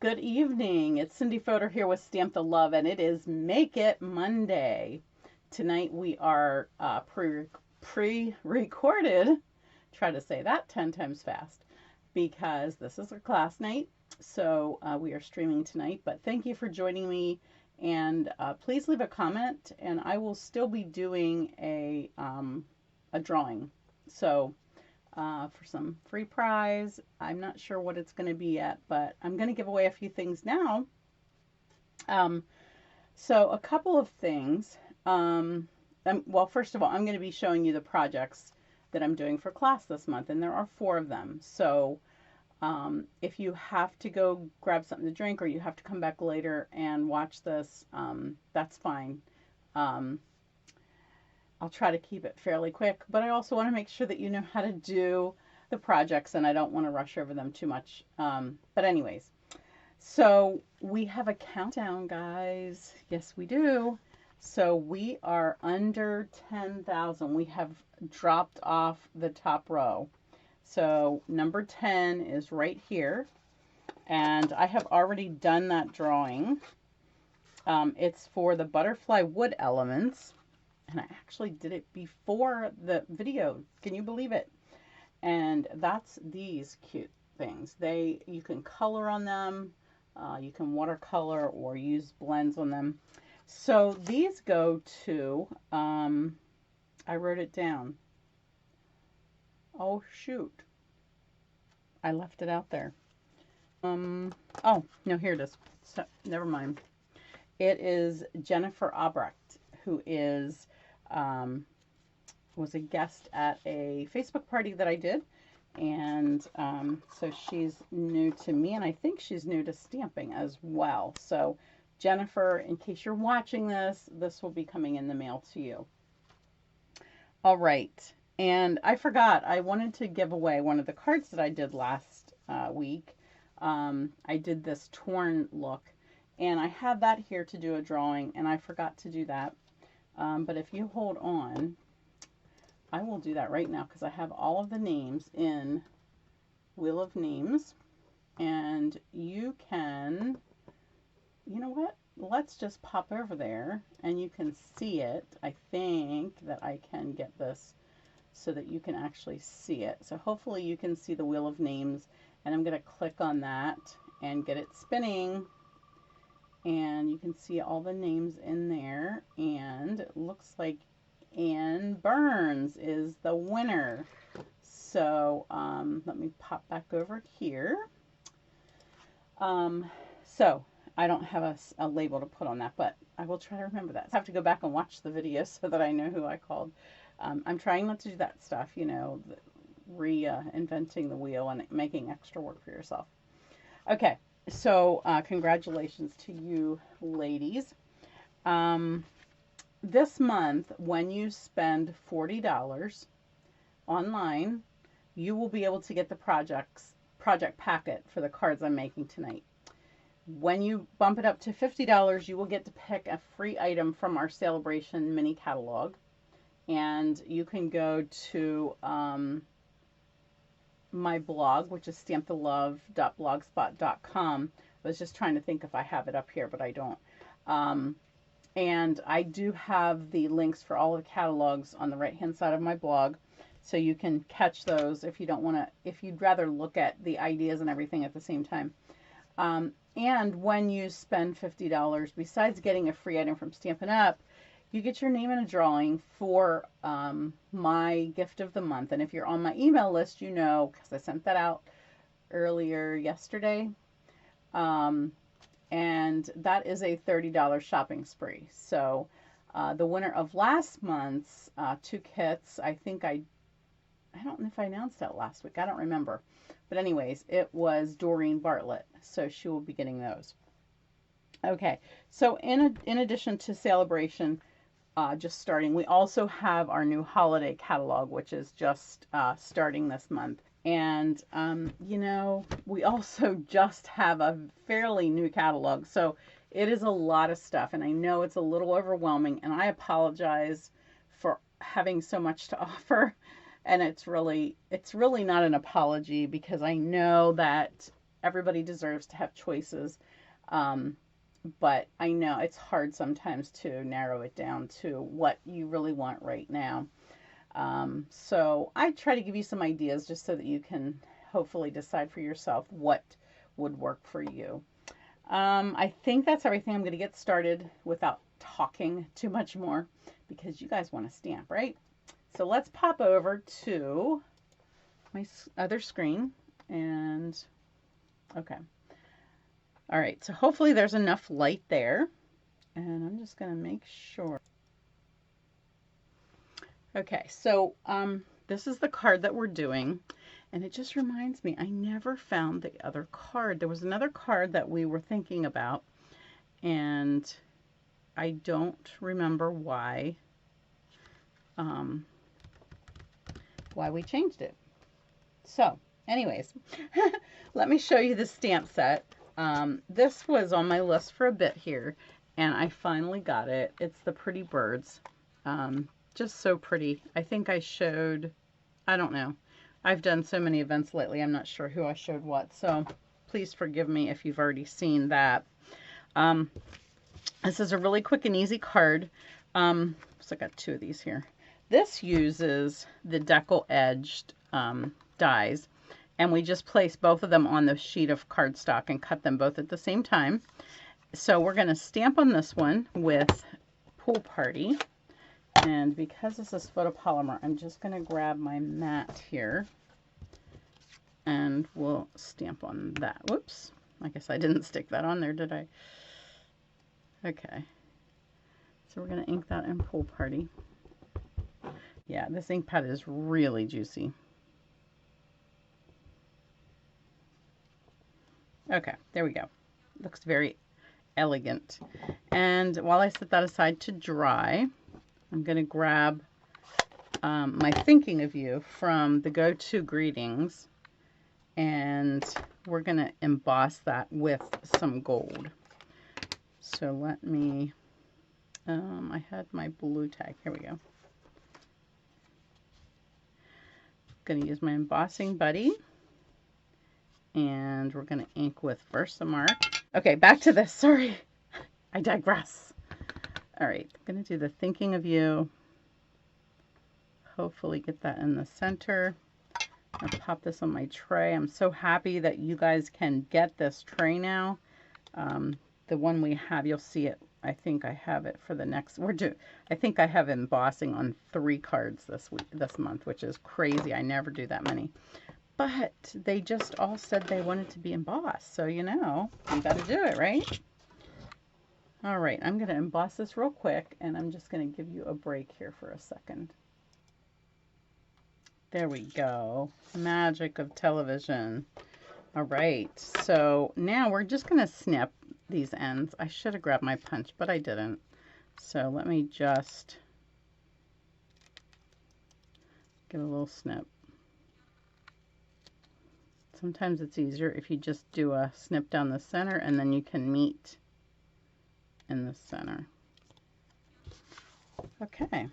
Good evening. It's Cindy Fodor here with Stamp the Love, and it is Make It Monday. Tonight we are pre-recorded. Try to say that 10 times fast because this is a class night. So we are streaming tonight, but thank you for joining me. And please leave a comment, and I will still be doing a drawing. So for some free prize. I'm not sure what it's going to be yet, but I'm going to give away a few things now. So a couple of things. Well, first of all, I'm going to be showing you the projects that I'm doing for class this month, and there are 4 of them. So if you have to go grab something to drink or you have to come back later and watch this, that's fine. I'll try to keep it fairly quick, but I also want to make sure that you know how to do the projects, and I don't want to rush over them too much. But anyways, so we have a countdown, guys. Yes, we do. So we are under 10,000. We have dropped off the top row. So number 10 is right here, and I have already done that drawing. It's for the butterfly wood elements. And I actually did it before the video. Can you believe it? And that's these cute things. You can color on them. You can watercolor or use blends on them. So these go to, I wrote it down. Oh, shoot. I left it out there. Oh, no, here it is. So, never mind. It is Jennifer Albrecht, who is was a guest at a Facebook party that I did, and so she's new to me, and I think she's new to stamping as well. So Jennifer, in case you're watching this will be coming in the mail to you. All right, and I forgot, I wanted to give away one of the cards that I did last week. I did this torn look, and I had that here to do a drawing, and I forgot to do that. But if you hold on, I will do that right now because I have all of the names in Wheel of Names, and you can, you know what, let's just pop over there and you can see it. I think that I can get this so that you can actually see it. So hopefully you can see the Wheel of Names, and I'm going to click on that and get it spinning. And you can see all the names in there, and it looks like Ann Burns is the winner. So let me pop back over here. So I don't have a label to put on that, but I will try to remember that. I have to go back and watch the video so that I know who I called. I'm trying not to do that stuff, you know, reinventing the wheel and making extra work for yourself. Okay. So congratulations to you ladies. This month, when you spend $40 online, you will be able to get the project packet for the cards I'm making tonight. When you bump it up to $50, you will get to pick a free item from our Celebration mini catalog, and you can go to my blog, which is stampthelove.blogspot.com. I was just trying to think if I have it up here, but I don't. And I do have the links for all of the catalogs on the right hand side of my blog, so you can catch those if you don't want to, if you'd rather look at the ideas and everything at the same time. And when you spend $50, besides getting a free item from Stampin' Up!, you get your name in a drawing for my gift of the month. And if you're on my email list, you know, because I sent that out earlier yesterday. And that is a $30 shopping spree. So the winner of last month's 2 kits, I think I don't know if I announced that last week. I don't remember. But anyways, it was Doreen Bartlett. So she will be getting those. Okay. So in addition to Celebration, just starting, we also have our new holiday catalog, which is just starting this month. And you know, we also just have a fairly new catalog, so it is a lot of stuff, and I know it's a little overwhelming, and I apologize for having so much to offer. And it's really not an apology, because I know that everybody deserves to have choices. But I know it's hard sometimes to narrow it down to what you really want right now. So I try to give you some ideas just so that you can hopefully decide for yourself what would work for you. I think that's everything. I'm going to get started without talking too much more because you guys want to stamp, right? So let's pop over to my other screen and okay. All right, so hopefully there's enough light there, and I'm just going to make sure. Okay, so this is the card that we're doing, and it just reminds me, I never found the other card. There was another card that we were thinking about, and I don't remember why we changed it. So, anyways, let me show you the stamp set. This was on my list for a bit here, and I finally got it. It's the Pretty Birds. Just so pretty. I think I showed, I don't know. I've done so many events lately, I'm not sure who I showed what, so please forgive me if you've already seen that. This is a really quick and easy card. So I got two of these here. This uses the decal edged dies, and we just place both of them on the sheet of cardstock and cut them both at the same time. So we're going to stamp on this one with Pool Party, and because this is photopolymer, I'm just going to grab my mat here and we'll stamp on that. Whoops, I guess I didn't stick that on there, did I? Okay, so we're going to ink that in Pool Party. Yeah, this ink pad is really juicy. Okay, there we go. Looks very elegant. And while I set that aside to dry, I'm going to grab my Thinking of You from the Go-To Greetings, and we're going to emboss that with some gold. So let me, I had my blue tag. Here we go. Going to use my embossing buddy, and we're going to ink with Versamark. Okay, back to this. Sorry, I digress. All right, I'm going to do the Thinking of You. Hopefully get that in the center. I'll pop this on my tray. I'm so happy that you guys can get this tray now. The one we have, you'll see it. I think I have it for the next. I think I have embossing on 3 cards this month, which is crazy. I never do that many. But they just all said they wanted to be embossed. So, you know, you got to do it, right? All right, I'm going to emboss this real quick, and I'm just going to give you a break here for a second. There we go. Magic of television. All right, so now we're just going to snip these ends. I should have grabbed my punch, but I didn't. So let me just give a little snip. Sometimes it's easier if you just do a snip down the center, and then you can meet in the center. Okay.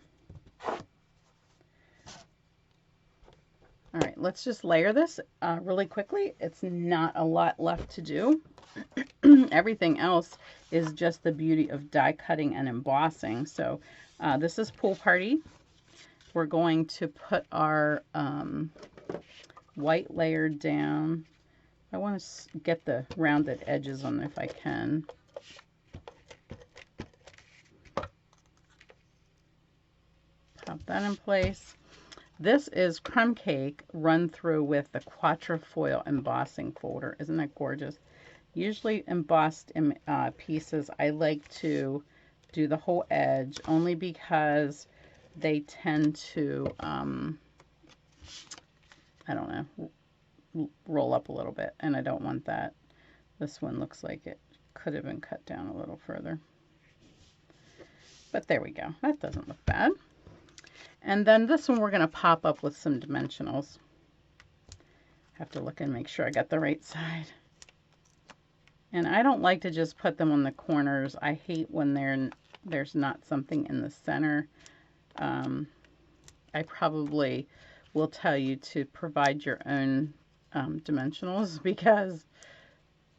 All right, let's just layer this really quickly. It's not a lot left to do. Everything else is just the beauty of die cutting and embossing. So this is Pool Party. We're going to put our white layer down. I want to get the rounded edges on if I can. Pop that in place. This is Crumb Cake run through with the Quatrefoil embossing folder. Isn't that gorgeous? Usually embossed pieces, I like to do the whole edge only because they tend to, I don't know, roll up a little bit, and I don't want that. This one looks like it could have been cut down a little further. But there we go. That doesn't look bad. And then this one we're going to pop up with some dimensionals. Have to look and make sure I got the right side. And I don't like to just put them on the corners. I hate when there's not something in the center. I probably will tell you to provide your own dimensionals because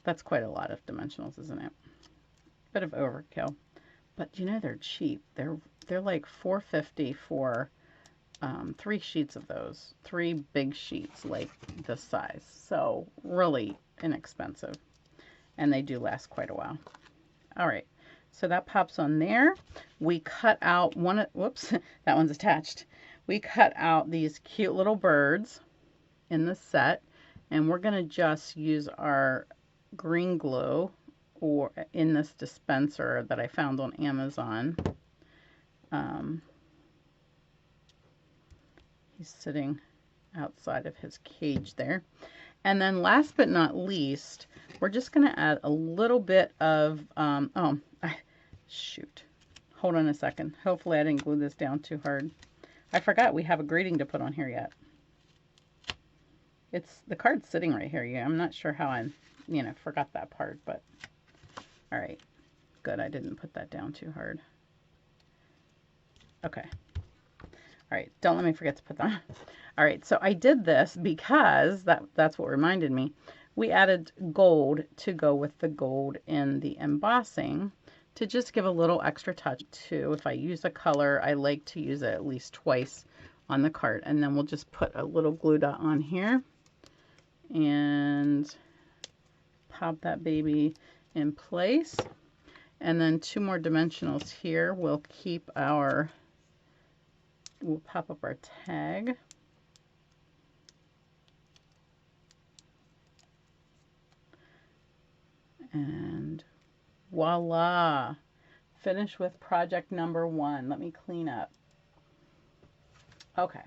That's quite a lot of dimensionals, isn't it? Bit of overkill. But you know they're cheap. They're like $4.50 for 3 sheets of those. 3 big sheets like this size. So really inexpensive. And they do last quite a while. All right. So that pops on there. We cut out one, whoops, that one's attached. We cut out these cute little birds in the set, and we're going to just use our green glue or in this dispenser that I found on Amazon. He's sitting outside of his cage there. And then last but not least, we're just going to add a little bit of, shoot. Hold on a second. Hopefully I didn't glue this down too hard. I forgot we have a greeting to put on here yet. The card's sitting right here. Yeah, I'm not sure how I, forgot that part, but all right. Good, I didn't put that down too hard. Okay. All right, don't let me forget to put that on. All right, so I did this because that's what reminded me. We added gold to go with the gold in the embossing to just give a little extra touch too. If I use a color, I like to use it at least twice on the card. And then we'll just put a little glue dot on here and pop that baby in place. And then 2 more dimensionals here. We'll pop up our tag. And voila! Finish with project number 1. Let me clean up. Okay.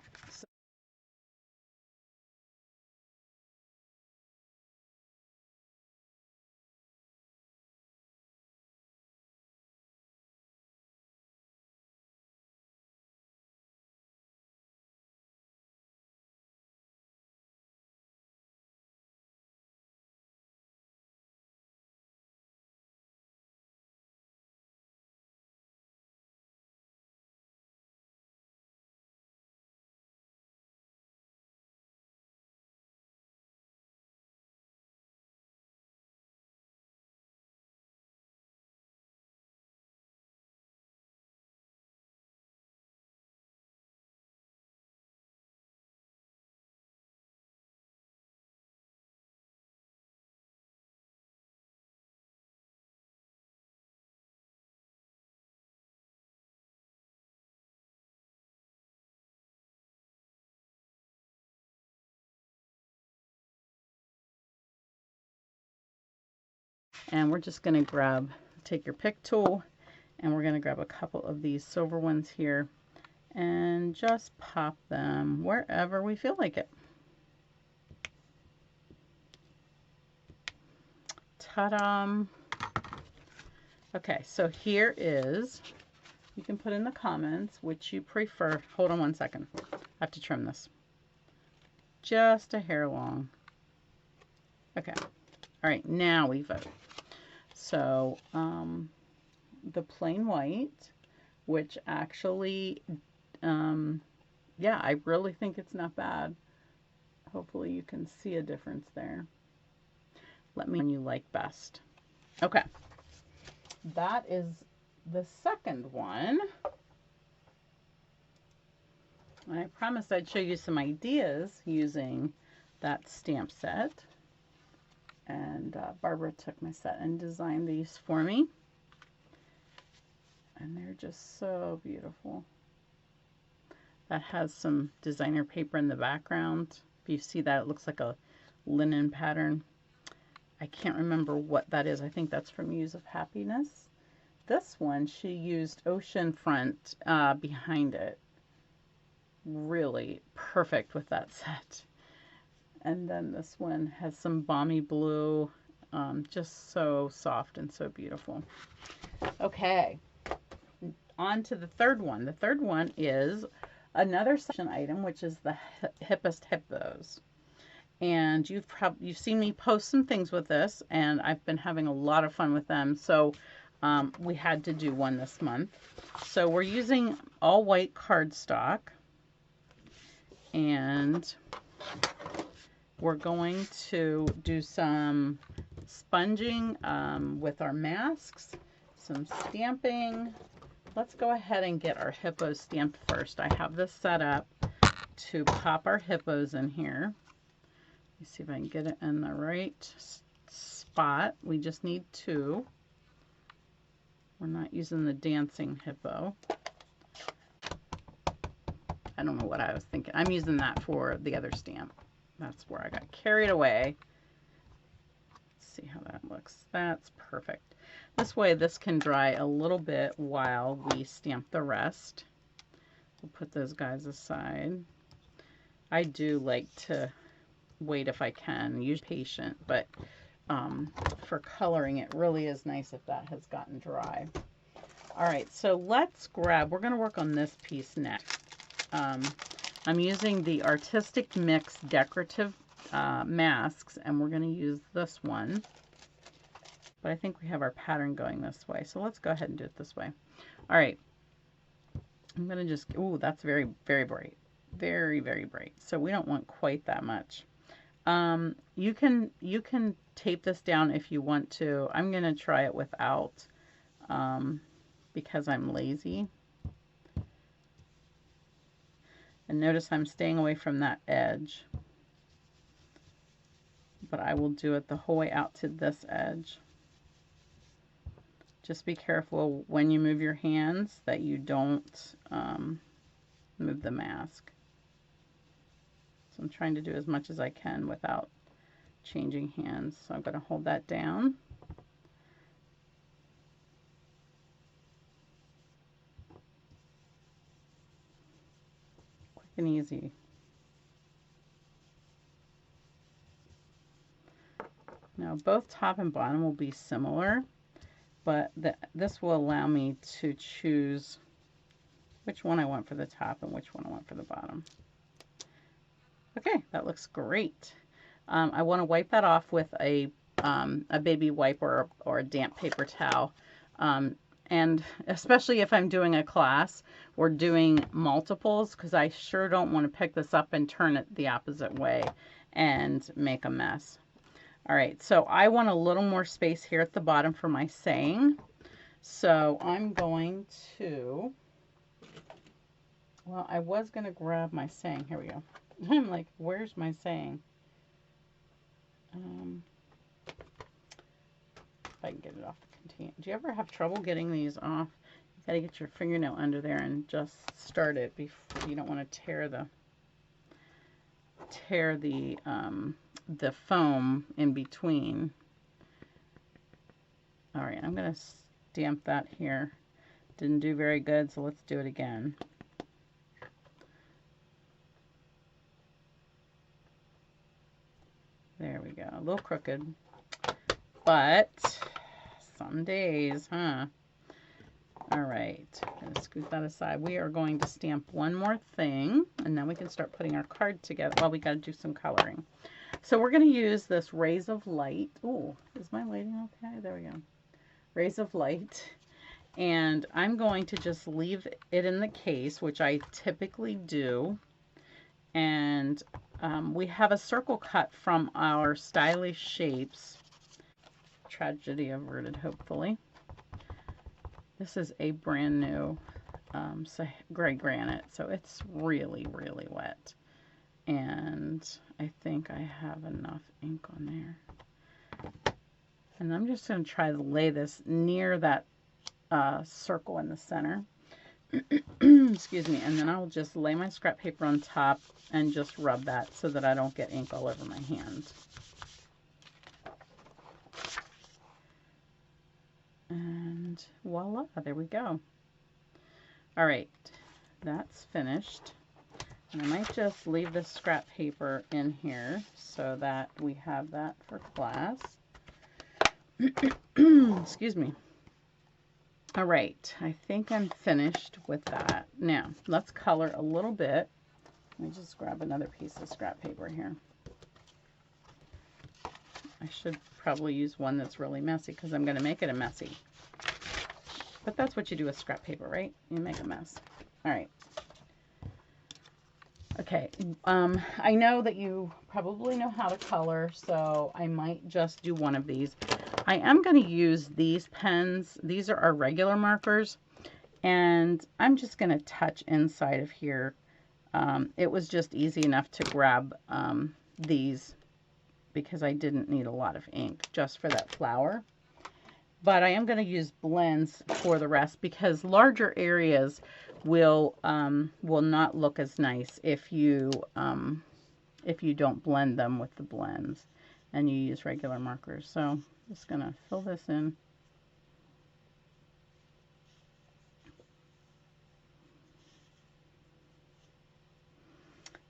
And we're just going to take your pick tool, and we're going to grab a couple of these silver ones here and just pop them wherever we feel like it. Ta-da! Okay, so here is, you can put in the comments which you prefer. Hold on one second. I have to trim this. Just a hair long. Okay. All right, now we vote. So, the plain white, which actually, yeah, I really think it's not bad. Hopefully you can see a difference there. Let me know when you like best. Okay. That is the second one. And I promised I'd show you some ideas using that stamp set. And Barbara took my set and designed these for me. And they're just so beautiful. That has some designer paper in the background. If you see that, it looks like a linen pattern. I can't remember what that is. I think that's from Muse of Happiness. This one, she used ocean front behind it. Really perfect with that set. And then this one has some balmy blue, just so soft and so beautiful. Okay, on to the third one. The third one is another section item, which is the Hippest Hippos. And you've seen me post some things with this, and I've been having a lot of fun with them. So we had to do one this month. So we're using all white cardstock, and we're going to do some sponging with our masks, some stamping. Let's go ahead and get our hippos stamped first. I have this set up to pop our hippos in here. Let me see if I can get it in the right spot. We just need 2. We're not using the dancing hippo. I don't know what I was thinking. I'm using that for the other stamp. That's where I got carried away. Let's see how that looks. That's perfect. This way this can dry a little bit while we stamp the rest. We'll put those guys aside. I do like to wait if I can, use patient, but for coloring it really is nice if that has gotten dry. All right, so let's grab, we're going to work on this piece next. I'm using the Artistic Mix Decorative masks, and we're going to use this one. But I think we have our pattern going this way, so let's go ahead and do it this way. All right, I'm going to just, ooh, that's very, very bright. Very, very bright. So we don't want quite that much. You can tape this down if you want to. I'm going to try it without because I'm lazy. And notice I'm staying away from that edge. But I will do it the whole way out to this edge. Just be careful when you move your hands that you don't move the mask. So I'm trying to do as much as I can without changing hands. So I'm going to hold that down. Quick and easy. Now both top and bottom will be similar, but this will allow me to choose which one I want for the top and which one I want for the bottom. Okay, that looks great. I want to wipe that off with a baby wipe or a damp paper towel. And especially if I'm doing a class or doing multiples, because I sure don't want to pick this up and turn it the opposite way and make a mess. All right, so I want a little more space here at the bottom for my saying. So I'm going to, well, I was going to grab my saying. Here we go. I'm like, where's my saying? If I can get it off the container. Do you ever have trouble getting these off? You got to get your fingernail under there and just start it before. You don't want to tear the foam in between. All right, I'm going to stamp that here. Didn't do very good, so let's do it again. There we go. A little crooked, but some days, huh? All right, I'm gonna scoot that aside. We are going to stamp one more thing, and then we can start putting our card together. Well, we got to do some coloring. So we're going to use this Rays of Light. Oh, is my lighting okay? There we go. Rays of Light. And I'm going to just leave it in the case, which I typically do. And we have a circle cut from our Stylish Shapes. Tragedy averted, hopefully. This is a brand new gray granite, so it's really, really wet. And I think I have enough ink on there. And I'm just going to try to lay this near that circle in the center. Excuse me. And then I'll just lay my scrap paper on top and just rub that so that I don't get ink all over my hands. And voila, there we go. All right, that's finished. And I might just leave this scrap paper in here so that we have that for class. Excuse me. All right, I think I'm finished with that. Now, let's color a little bit. Let me just grab another piece of scrap paper here. I should probably use one that's really messy because I'm going to make it a messy. But that's what you do with scrap paper, right? You make a mess. All right. A Okay, I know that you probably know how to color, so I might just do one of these. I am going to use these pens. These are our regular markers, and I'm just going to touch inside of here. It was just easy enough to grab these because I didn't need a lot of ink just for that flower. But I am going to use blends for the rest because larger areas will not look as nice if you don't blend them with the blends and you use regular markers. So I'm just going to fill this in.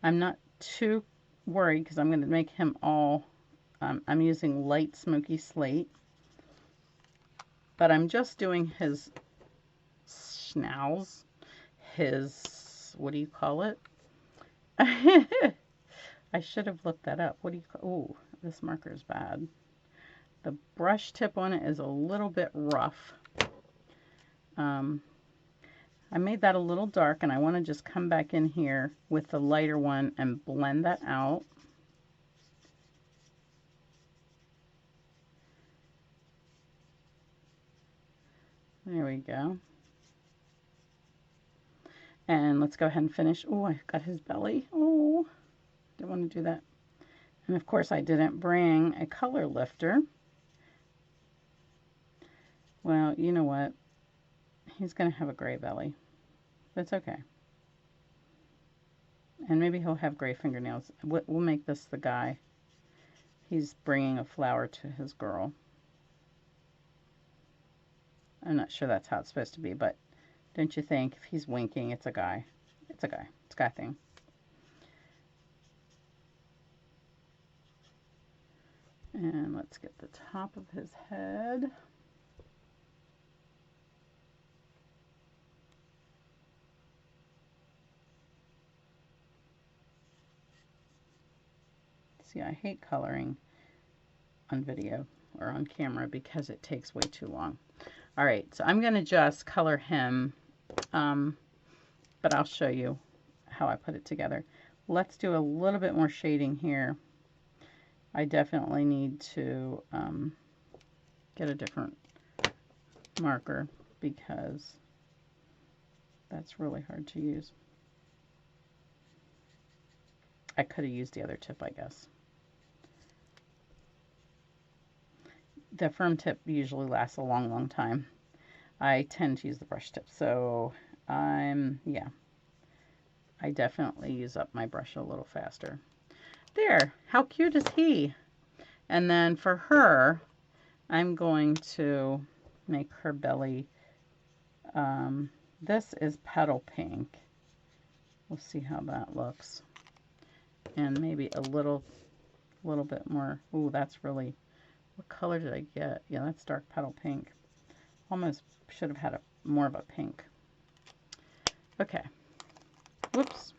I'm not too worried because I'm going to make him all, I'm using light smoky slate, but I'm just doing his schnauz, his, what do you call it? I should have looked that up. What do you call, oh, this marker is bad. The brush tip on it is a little bit rough. I made that a little dark, and I want to just come back in here with the lighter one and blend that out. There we go. And let's go ahead and finish. Oh, I got his belly. Oh, didn't want to do that. And of course I didn't bring a color lifter. Well, you know what? He's going to have a gray belly. That's okay. And maybe he'll have gray fingernails. We'll make this the guy. He's bringing a flower to his girl. I'm not sure that's how it's supposed to be, but don't you think if he's winking, it's a guy? It's a guy. It's a guy thing. And let's get the top of his head. See, I hate coloring on video or on camera because it takes way too long. All right, so I'm going to just color him, but I'll show you how I put it together. Let's do a little bit more shading here. I definitely need to get a different marker because that's really hard to use. I could have used the other tip, I guess. The firm tip usually lasts a long, long time. I tend to use the brush tip, so yeah, I definitely use up my brush a little faster. There, how cute is he? And then for her, I'm going to make her belly, this is petal pink. We'll see how that looks. And maybe a little bit more. Ooh, that's really, what color did I get? Yeah, that's dark petal pink. Almost should have had more of a pink. Okay. Whoops.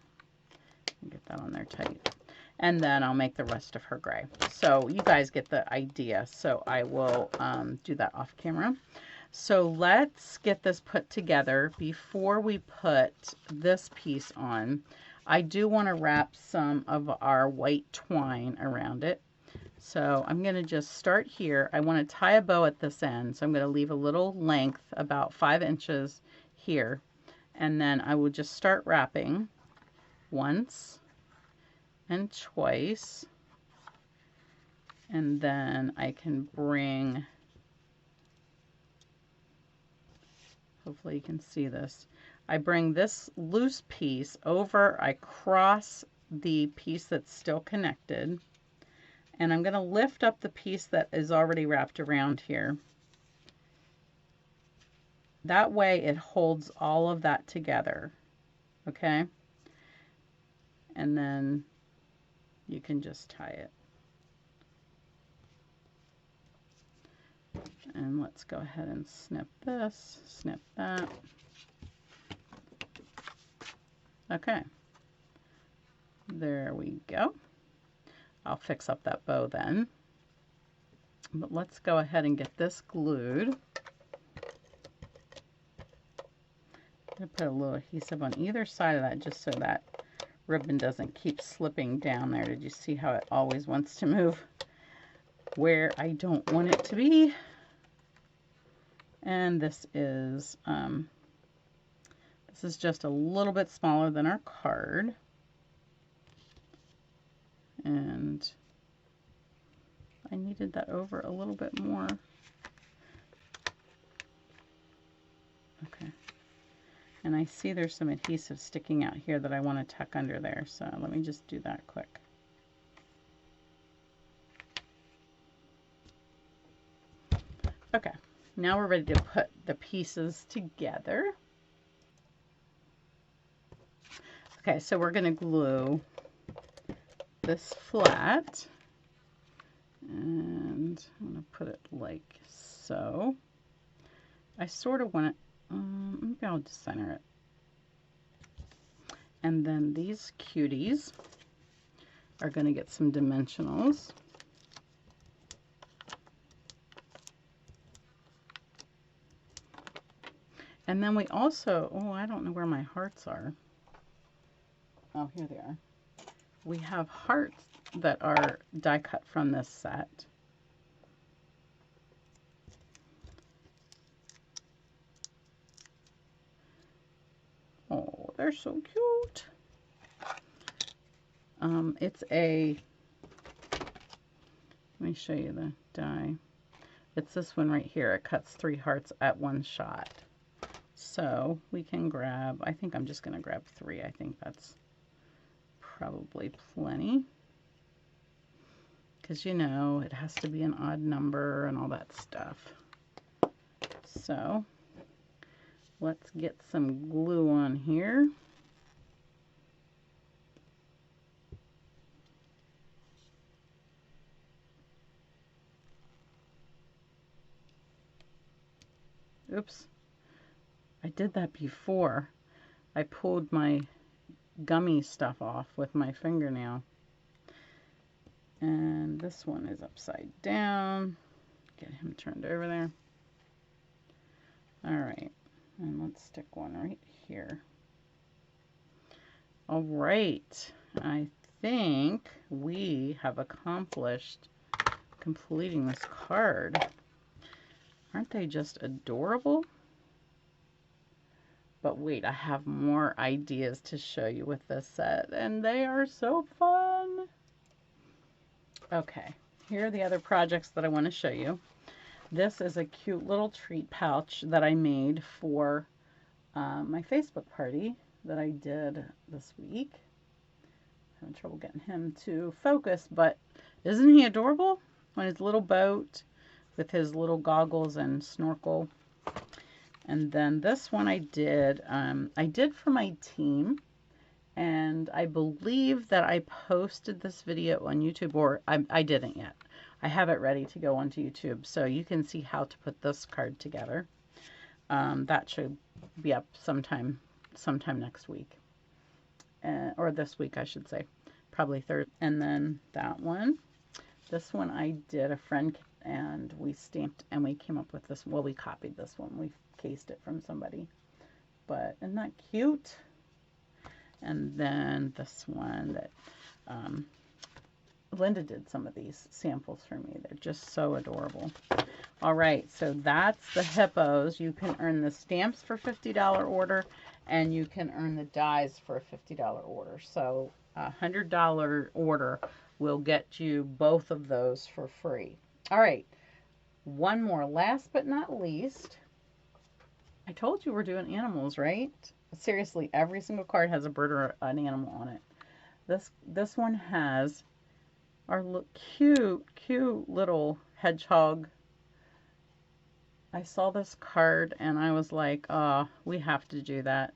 Get that on there tight. And then I'll make the rest of her gray. So you guys get the idea. So I will do that off camera. So let's get this put together. Before we put this piece on, I do want to wrap some of our white twine around it. So I'm going to just start here. I want to tie a bow at this end. So I'm going to leave a little length, about 5 inches here. And then I will just start wrapping once and twice. And then I can bring, hopefully you can see this. I bring this loose piece over, I cross the piece that's still connected. And I'm going to lift up the piece that is already wrapped around here. That way it holds all of that together, okay? And then you can just tie it. And let's go ahead and snip this, snip that. Okay, there we go. I'll fix up that bow then. But let's go ahead and get this glued. I'm going to put a little adhesive on either side of that just so that ribbon doesn't keep slipping down there. Did you see how it always wants to move where I don't want it to be? And this is just a little bit smaller than our card. And I needed that over a little bit more. Okay. And I see there's some adhesive sticking out here that I want to tuck under there. So let me just do that quick. Okay. Now we're ready to put the pieces together. Okay, so we're going to glue this flat. And I'm going to put it like so. I sort of want it, maybe I'll just center it. And then these cuties are going to get some dimensionals. And then we also, oh, I don't know where my hearts are. Oh, here they are. We have hearts that are die cut from this set. Oh, they're so cute. It's a, let me show you the die. It's this one right here. It cuts 3 hearts at one shot. So we can grab, I think I'm just going to grab 3. I think that's probably plenty. Because, you know, it has to be an odd number and all that stuff. So let's get some glue on here. Oops, I did that before. I pulled my gummy stuff off with my fingernail. And this one is upside down. Get him turned over there. All right, and let's stick one right here. All right, I think we have accomplished completing this card. Aren't they just adorable? But wait, I have more ideas to show you with this set, and they are so fun. Okay, here are the other projects that I want to show you. This is a cute little treat pouch that I made for my Facebook party that I did this week. Having trouble getting him to focus, but isn't he adorable? On his little boat with his little goggles and snorkel. And then this one I did for my team. And I believe that I posted this video on YouTube, or I didn't yet. I have it ready to go onto YouTube, so you can see how to put this card together. That should be up sometime next week, or this week I should say, probably third. And then that one, this one I did a friend, and we stamped and we came up with this. Well, we copied this one. We cased it from somebody, but isn't that cute? And then this one that Linda did some of these samples for me. They're just so adorable. All right, so that's the hippos. You can earn the stamps for $50 order, and you can earn the dies for a $50 order. So a $100 order will get you both of those for free. All right, one more, last but not least. I told you we're doing animals, right? Seriously, every single card has a bird or an animal on it. This one has our cute little hedgehog. I saw this card and I was like, oh, we have to do that.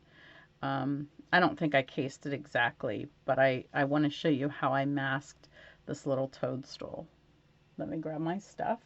I don't think I cased it exactly, but I want to show you how I masked this little toadstool. Let me grab my stuff.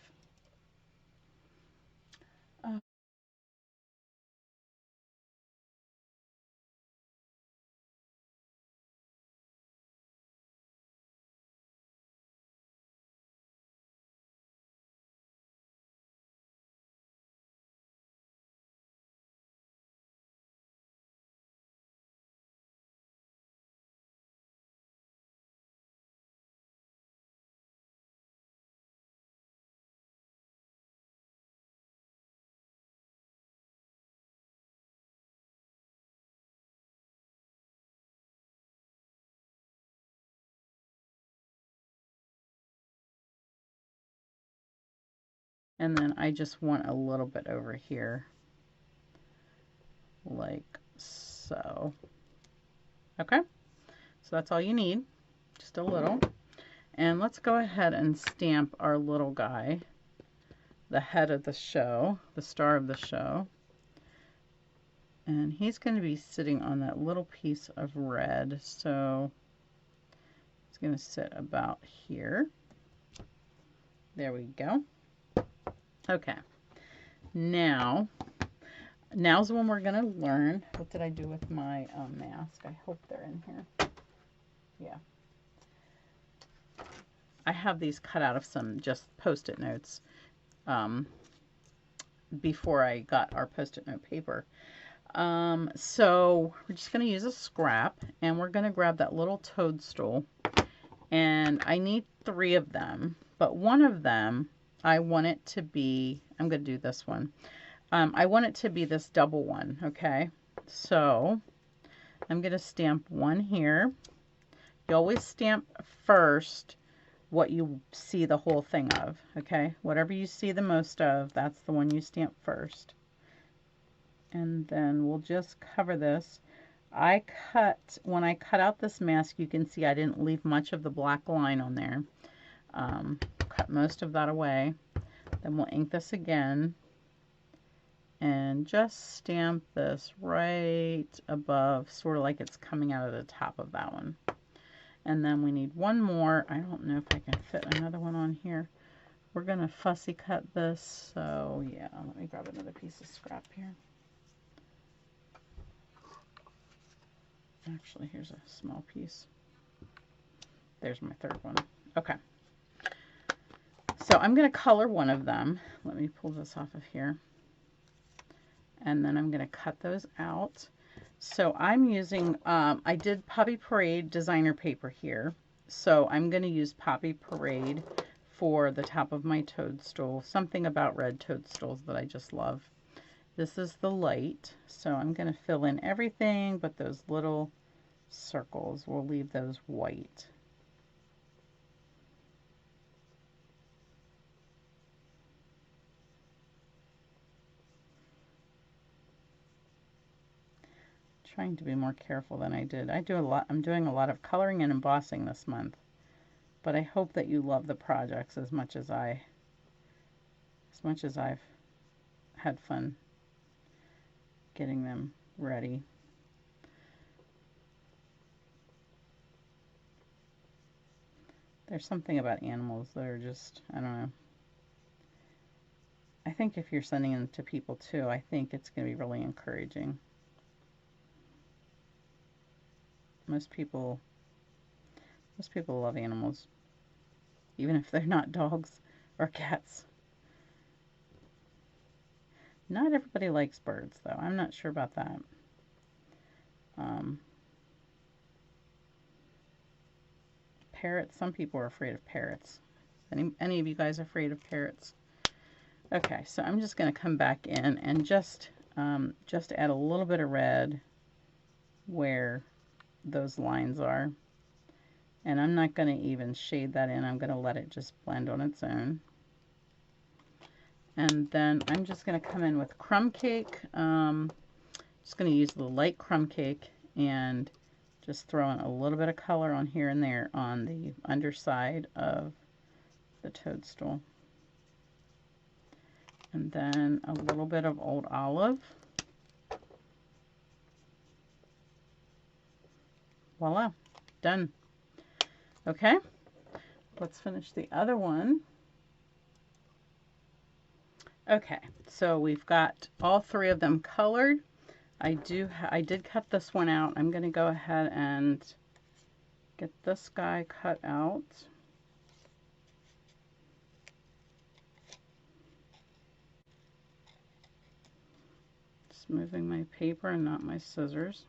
And then I just want a little bit over here, like so. Okay, so that's all you need, just a little. And let's go ahead and stamp our little guy, the head of the show, the star of the show. And he's going to be sitting on that little piece of red, so it's going to sit about here. There we go. Okay, now's when we're going to learn. What did I do with my mask? I hope they're in here. Yeah. I have these cut out of some just Post-it notes before I got our Post-it note paper. So we're just going to use a scrap, and we're going to grab that little toadstool, and I need 3 of them, but one of them I want it to be, I'm going to do this one. I want it to be this double one, okay? So I'm going to stamp one here. You always stamp first what you see the whole thing of, okay? Whatever you see the most of, that's the one you stamp first. And then we'll just cover this. When I cut out this mask, you can see I didn't leave much of the black line on there. Cut most of that away. Then we'll ink this again and just stamp this right above, sort of like it's coming out of the top of that one. And then we need one more. I don't know if I can fit another one on here. We're going to fussy cut this. So yeah, let me grab another piece of scrap here. Actually, here's a small piece. There's my third one. Okay. So I'm going to color one of them. Let me pull this off of here. And then I'm going to cut those out. So I'm using, I did Poppy Parade designer paper here. So I'm going to use Poppy Parade for the top of my toadstool. Something about red toadstools that I just love. This is the light. So I'm going to fill in everything but those little circles. We'll leave those white. Trying to be more careful than I did. I'm doing a lot of coloring and embossing this month, but I hope that you love the projects as much as I've had fun getting them ready. There's something about animals that are just, I don't know. I think if you're sending them to people too, I think it's going to be really encouraging. Most people love animals, even if they're not dogs or cats. Not everybody likes birds, though. I'm not sure about that. Parrots, some people are afraid of parrots. Any of you guys afraid of parrots? Okay, so I'm just going to come back in and just add a little bit of red where those lines are. And I'm not going to even shade that in. I'm going to let it just blend on its own. And then I'm just going to come in with crumb cake. Just going to use the light crumb cake and just throw in a little bit of color on here and there on the underside of the toadstool. And then a little bit of old olive. Voila, done. Okay, let's finish the other one. Okay, so we've got all 3 of them colored. I did cut this one out. I'm going to go ahead and get this guy cut out. Just moving my paper and not my scissors.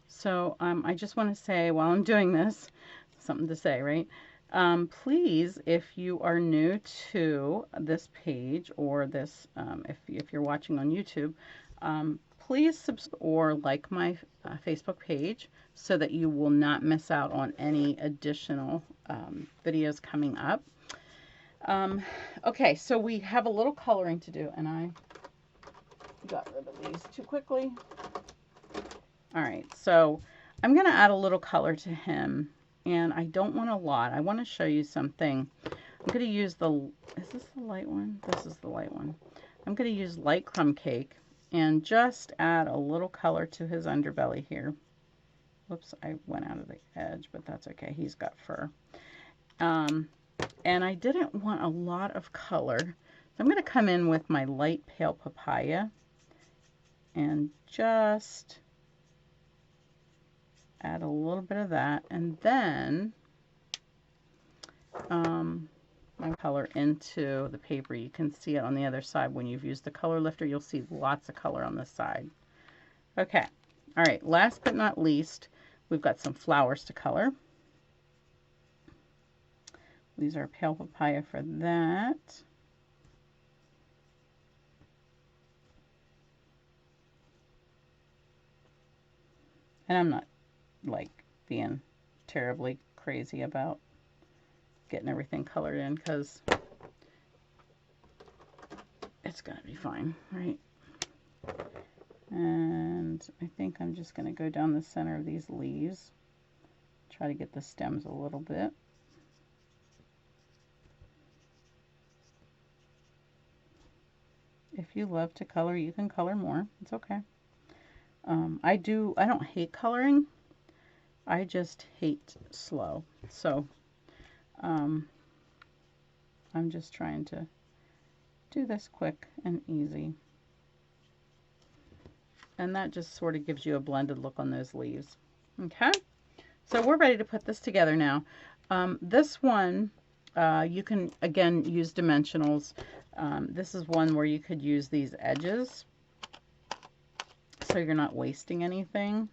So I just want to say while I'm doing this, something to say, right? Please, if you are new to this page or this, if you're watching on YouTube, please subscribe or like my Facebook page so that you will not miss out on any additional videos coming up. Okay, so we have a little coloring to do, and I got rid of these too quickly. All right, so I'm going to add a little color to him, and I don't want a lot. I want to show you something. I'm going to use is this the light one? This is the light one. I'm going to use light crumb cake and just add a little color to his underbelly here. Whoops, I went out of the edge, but that's okay. He's got fur. And I didn't want a lot of color. So I'm going to come in with my light pale papaya and just add a little bit of that. And then my color into the paper. You can see it on the other side. When you've used the color lifter, you'll see lots of color on this side. Okay. All right. Last but not least, we've got some flowers to color. These are pale papaya for that. And I'm not like being terribly crazy about getting everything colored in because it's gonna be fine, right? And I think I'm just gonna go down the center of these leaves, try to get the stems a little bit. If you love to color, you can color more. It's okay. I don't hate coloring. I just hate slow. So I'm just trying to do this quick and easy. And that just sort of gives you a blended look on those leaves. Okay, so we're ready to put this together now. This one, you can, again, use dimensionals. This is one where you could use these edges so you're not wasting anything.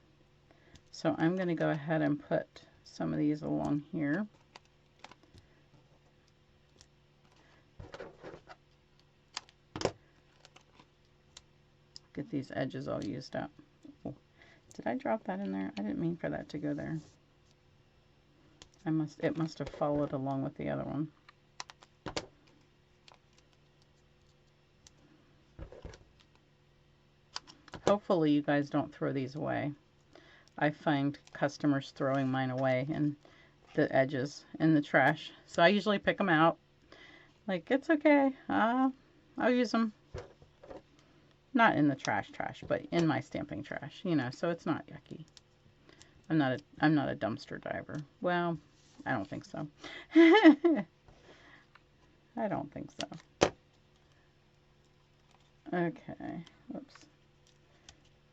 So I'm going to go ahead and put some of these along here. Get these edges all used up. Oh, did I drop that in there? I didn't mean for that to go there. It must have followed along with the other one. Hopefully you guys don't throw these away. I find customers throwing mine away and the edges in the trash. So I usually pick them out. Like, it's okay. I'll use them. Not in the trash, but in my stamping trash, you know, so it's not yucky. I'm not a dumpster diver. Well, I don't think so. I don't think so. Okay. Whoops.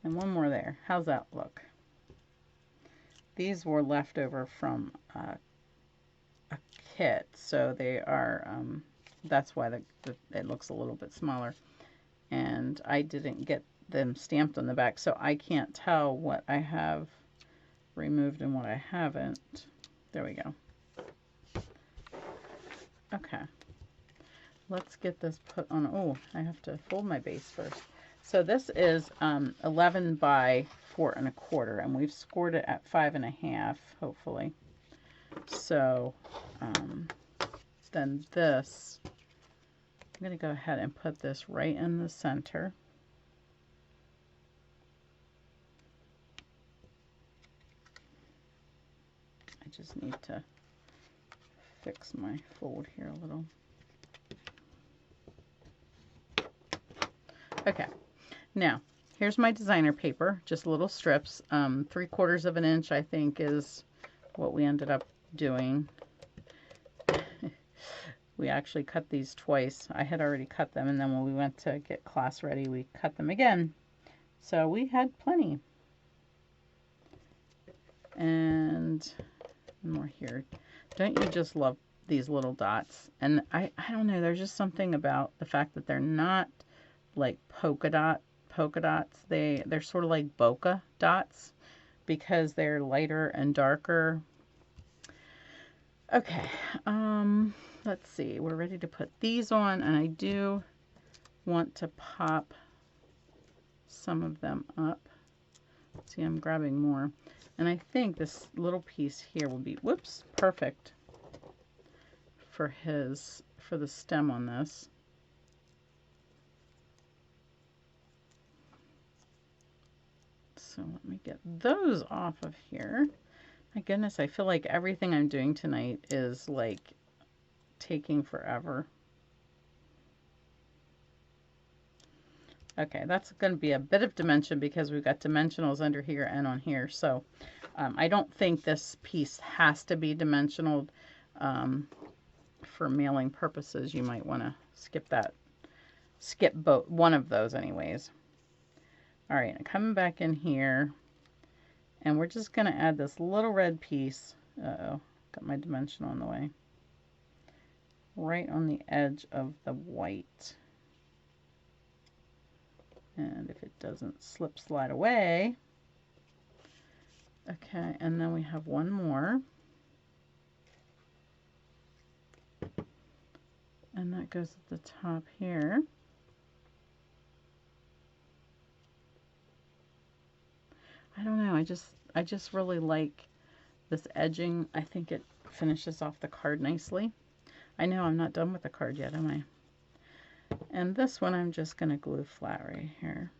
And one more there. How's that look? These were left over from a kit, so they are, that's why it looks a little bit smaller. And I didn't get them stamped on the back, so I can't tell what I have removed and what I haven't. There we go. Okay. Let's get this put on. Oh, I have to fold my base first. So this is 11 by 4 1/4, and we've scored it at 5 1/2, hopefully. So then this, I'm going to go ahead and put this right in the center. I just need to fix my fold here a little. Okay, now here's my designer paper, just little strips. 3/4 of an inch, I think, is what we ended up doing. We actually cut these twice. I had already cut them, and then when we went to get class ready, we cut them again. So we had plenty. And more here. Don't you just love these little dots? And I don't know, there's just something about the fact that they're not like polka dots. They're sort of like bokeh dots because they're lighter and darker. Okay, let's see. We're ready to put these on, and I do want to pop some of them up. See, I'm grabbing more. And I think this little piece here will be, whoops, perfect for the stem on this. So let me get those off of here. My goodness, I feel like everything I'm doing tonight is like taking forever. Okay, that's going to be a bit of dimension because we've got dimensionals under here and on here. So I don't think this piece has to be dimensional. For mailing purposes, you might want to skip that. Skip one of those anyways. All right, I'm coming back in here, and we're just going to add this little red piece. Uh-oh, got my dimension on the way. Right on the edge of the white. And if it doesn't slide away. Okay, and then we have one more. And that goes at the top here. I don't know, I just really like this edging. I think it finishes off the card nicely. I know I'm not done with the card yet, am I? And this one I'm just going to glue flat right here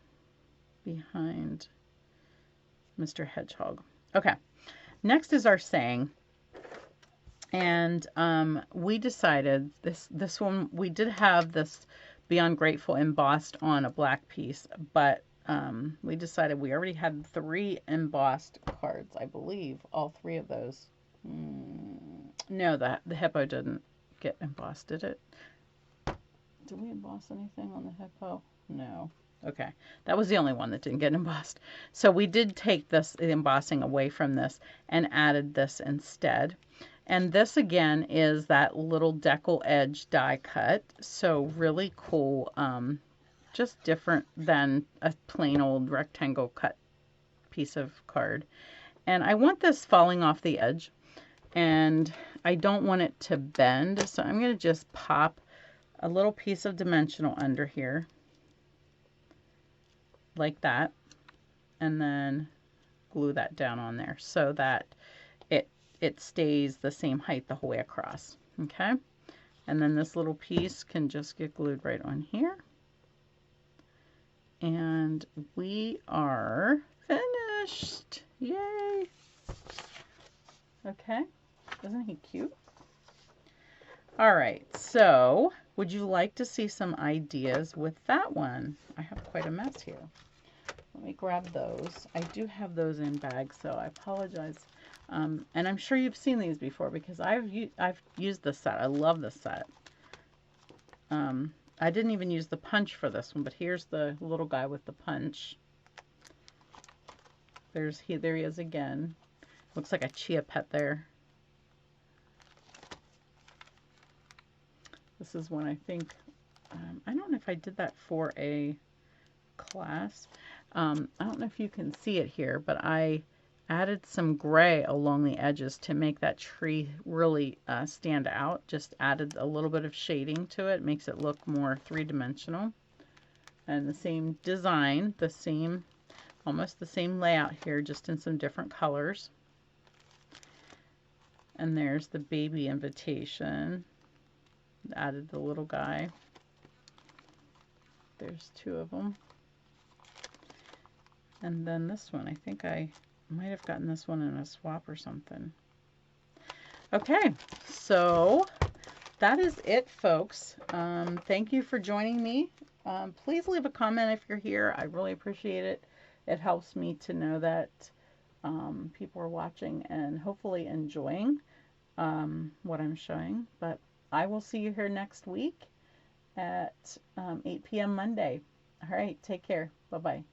behind Mr. Hedgehog. Okay, next is our saying. And we decided this one, we did have this Beyond Grateful embossed on a black piece, but we decided we already had 3 embossed cards, I believe, all 3 of those. No, the hippo didn't get embossed, did it? Did we emboss anything on the hippo? No. Okay, that was the only one that didn't get embossed. So we did take the embossing away from this and added this instead. And this again is that little decal edge die cut. So really cool. Just different than a plain old rectangle cut piece of card. And I want this falling off the edge. And I don't want it to bend. So I'm going to just pop a little piece of dimensional under here. Like that. And then glue that down on there so that it stays the same height the whole way across. Okay, and then this little piece can just get glued right on here, and we are finished. Yay! Okay, isn't he cute? All right, so would you like to see some ideas with that one? I have quite a mess here. Let me grab those. I do have those in bags, so I apologize. And I'm sure you've seen these before because I've used this set. I love this set. I didn't even use the punch for this one, but here's the little guy with the punch. There he is again. Looks like a chia pet there. This is one I think, I don't know if I did that for a class. I don't know if you can see it here, but I added some gray along the edges to make that tree really stand out. Just added a little bit of shading to it. Makes it look more three-dimensional. And the same design, almost the same layout here, just in some different colors. And there's the baby invitation. Added the little guy. There's 2 of them. And then this one, I think I might have gotten this one in a swap or something. Okay, so that is it, folks. Thank you for joining me. Please leave a comment if you're here. I really appreciate it. It helps me to know that people are watching and hopefully enjoying what I'm showing. But I will see you here next week at 8 p.m. Monday. All right, take care. Bye-bye.